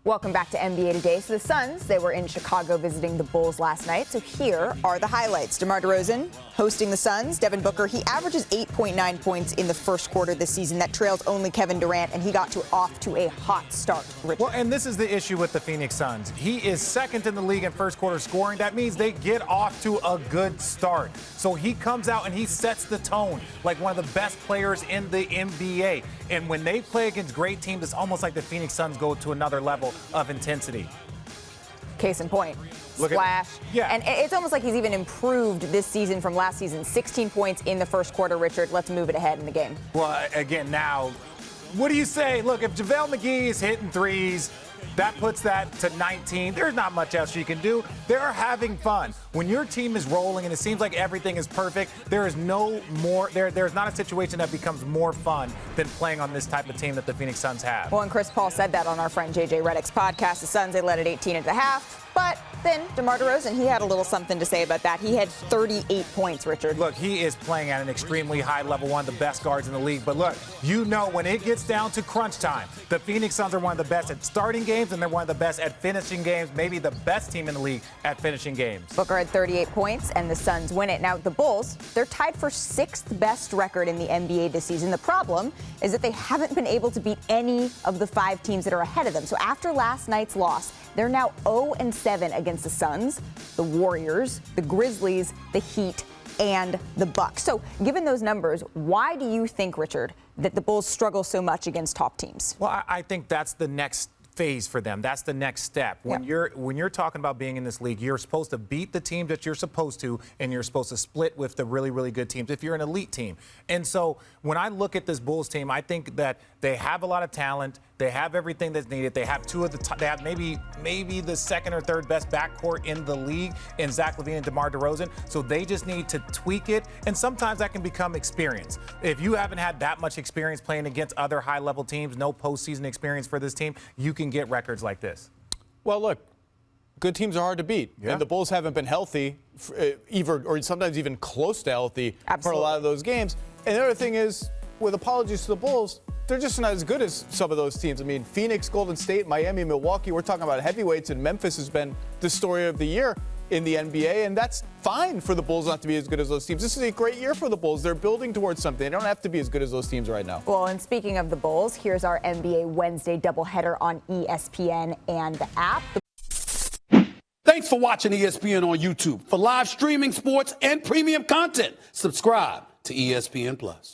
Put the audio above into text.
Welcome back to NBA Today. So the Suns, they were in Chicago visiting the Bulls last night. So here are the highlights. DeMar DeRozan hosting the Suns. Devin Booker, he averages 8.9 points in the first quarter this season. That trails only Kevin Durant, and he got off to a hot start. Richard. Well, and this is the issue with the Phoenix Suns. He is second in the league in first quarter scoring. That means they get off to a good start. So he comes out and he sets the tone like one of the best players in the NBA. And when they play against great teams, it's almost like the Phoenix Suns go to another level of intensity. Case in point. Splash. Yeah. And it's almost like he's even improved this season from last season. 16 points in the first quarter, Richard. Let's move it ahead in the game. Well, again, now, what do you say? Look, if JaVale McGee is hitting threes, that puts that to 19. There's not much else you can do. They're having fun. When your team is rolling and it seems like everything is perfect, there is no more. There's not a situation that becomes more fun than playing on this type of team that the Phoenix Suns have. Well, and Chris Paul said that on our friend JJ Redick's podcast. The Suns, they led at 18 at the half. But then DeMar DeRozan, he had a little something to say about that. He had 38 points, Richard. Look, he is playing at an extremely high level, one of the best guards in the league. But look, you know when it gets down to crunch time, the Phoenix Suns are one of the best at starting games, and they're one of the best at finishing games, maybe the best team in the league at finishing games. Booker had 38 points, and the Suns win it. Now, the Bulls, they're tied for sixth best record in the NBA this season. The problem is that they haven't been able to beat any of the 5 teams that are ahead of them. So after last night's loss, they're now 0-7 against the Suns, the Warriors, the Grizzlies, the Heat, and the Bucks. So given those numbers, why do you think, Richard, that the Bulls struggle so much against top teams? Well, I think that's the next phase for them. That's the next step. When you're talking about being in this league, you're supposed to beat the team that you're supposed to, and you're supposed to split with the really, really good teams if you're an elite team. And so when I look at this Bulls team, I think that they have a lot of talent. They have everything that's needed. They have two of the they have maybe the second or third best backcourt in the league in Zach LaVine and DeMar DeRozan. So they just need to tweak it, and sometimes that can become experience. If you haven't had that much experience playing against other high-level teams, no postseason experience for this team, you can get records like this. Well, look, good teams are hard to beat, and the Bulls haven't been healthy, or sometimes even close to healthy for a lot of those games. And the other thing is, with apologies to the Bulls, they're just not as good as some of those teams. I mean, Phoenix, Golden State, Miami, Milwaukee, we're talking about heavyweights, and Memphis has been the story of the year in the NBA, and that's fine for the Bulls not to be as good as those teams. This is a great year for the Bulls. They're building towards something. They don't have to be as good as those teams right now. Well, and speaking of the Bulls, here's our NBA Wednesday doubleheader on ESPN and the app. Thanks for watching ESPN on YouTube. For live streaming, sports, and premium content, subscribe to ESPN+.